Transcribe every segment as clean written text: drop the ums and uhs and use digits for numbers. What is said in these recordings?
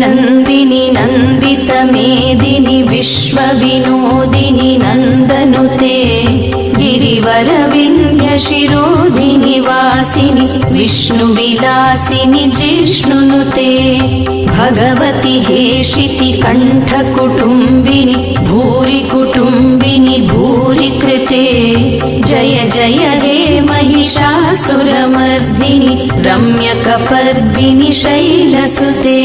नन्दिनि नन्दितमेदिनि विश्वविनोदिनि नन्दनुते गिरिवरविन्ध्यशिरोधिनि वासिनि विष्णुविलासिनि जिष्णुनुते भगवति हेशिति कण्ठकुटुम्बिनि भूरि कुटुम्बिनि भूरि कृते जय जय हे महिषासुरमर्दिनि रम्यकपर्दिनि शैलसुते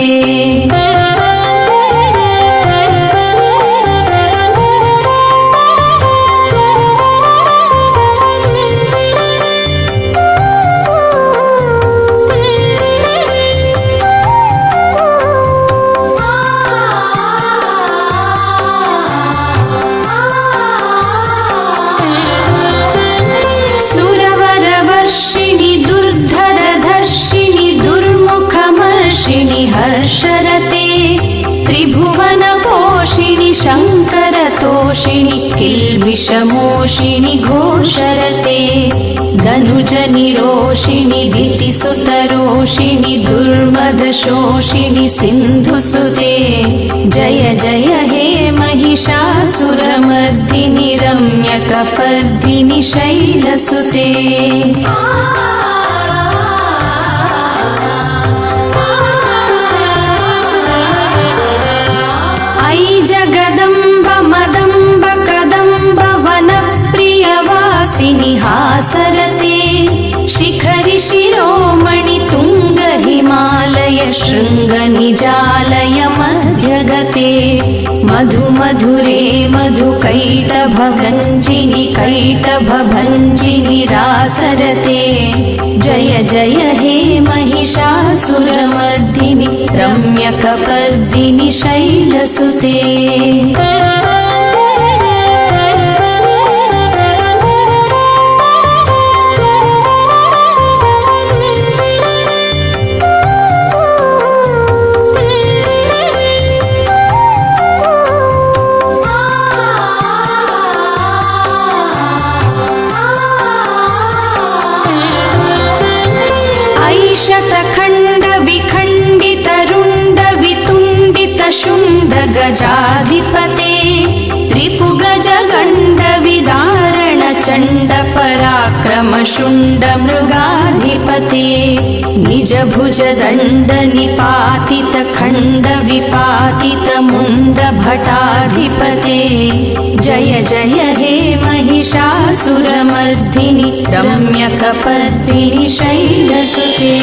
हर्षरते त्रिभुवनपोषिणि शङ्करतोषिणि किल्बिषमोषिणि घोषरते धनुजनिरोषिणि दितिसुतरोषिणि दुर्मदशोषिणि सिन्धुसुते जय जय हे महिषासुरमर्दिनि रम्यकपर्दिनि शैलसुते जगदम्ब मदम्ब कदम्ब वनप्रियवासिनि हासरते शिखरि शिरोमणि तुंग हिमालय शृंग निजालय मध्यगते मधु मधुरे मधु कैटभभञ्जिनि कैटभभञ्जिनि रासरते जय जय हे महिषासुरमर्दिनि रम्यकपर्दिनि शैलसुते शतखण्ड विखण्डित रुण्ड वितुण्डित शुण्ड गजाधिपते त्रिपुगज गण्ड विदारण चण्ड पराक्रम शुण्ड मृगाधिपते निज भुज दण्ड निपातित खण्ड विपातित मुण्ड भटाधिपते जय जय हे महिषासुरमर्दिनि रम्यकपर्दिनि शैलसुते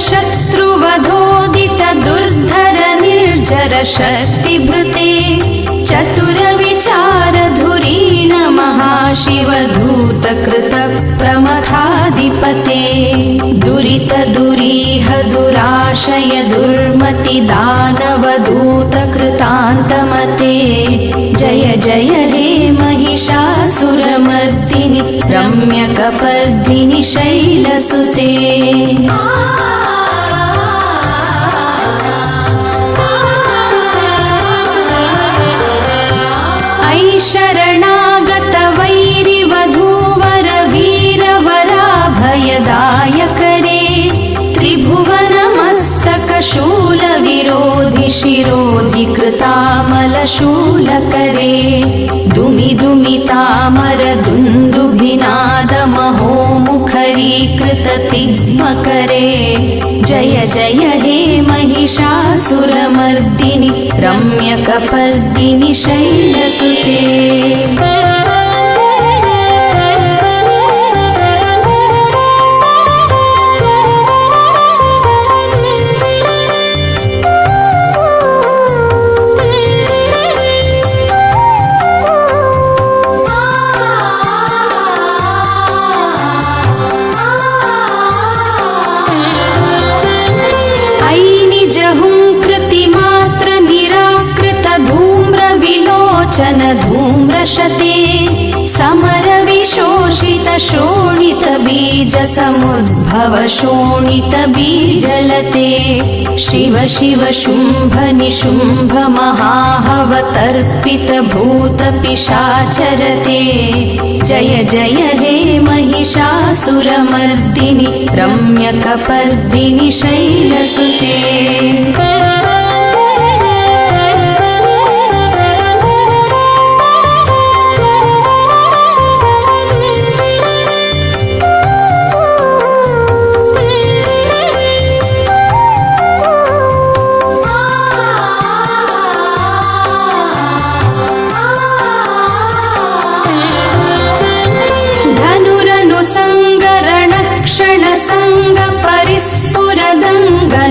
शत्रुवधोदित दुर्धर निर्जर शक्तिभृते चतुर विचार धुरीण महाशिव धूत कृत प्रमथाधिपते दुरित दुरीह दुराशय दुर्मति दानव दूत कृतान्तमते जय जय हे महिषासुरमर्दिनि रम्यकपर्दिनि शैलसुते शरणागत वैरि वधूवर वीरवराभयदायकरे त्रिभुवन मस्तक शूल विरोधि शिरोधि कृतामल शूलकरे दुमि दुमि तामर दुन्दुभिनाद महोमुखरीकृत तिग्मकरे जय जय हे महिषासुरमर्दिनि रम्यकपर्दिनि शैलसुते लोचन धूम्रशते समरविशोषित शोणित बीज समुद्भव शोणित बीजलते शिव शिव शुम्भ निशुम्भ महाहवतर्पित भूत पिशाचरते जय जय हे महिषासुरमर्दिनि रम्यकपर्दिनि शैलसुते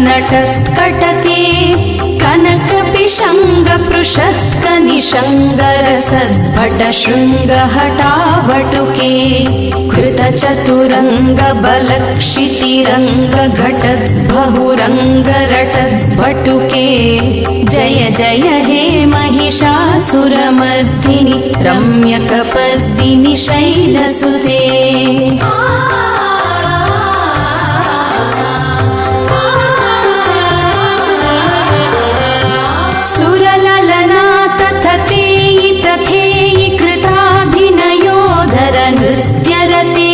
नटत्कटके कनकपिशङ्ग पृषत्कनिशङ्गरसद्भट शृङ्गहटावटुके कृतचतुरङ्ग बलक्षितिरङ्ग घटद्बहुरङ्गरटद्भटुके जय जय हे महिषासुरमर्दिनि रम्यकपर्दिनि शैलसुते कृताभिनयोधर नृत्यरते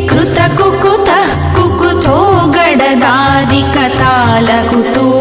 कृतकुकुतः कुकुतो गडदादिकताल कुतूहलगानरते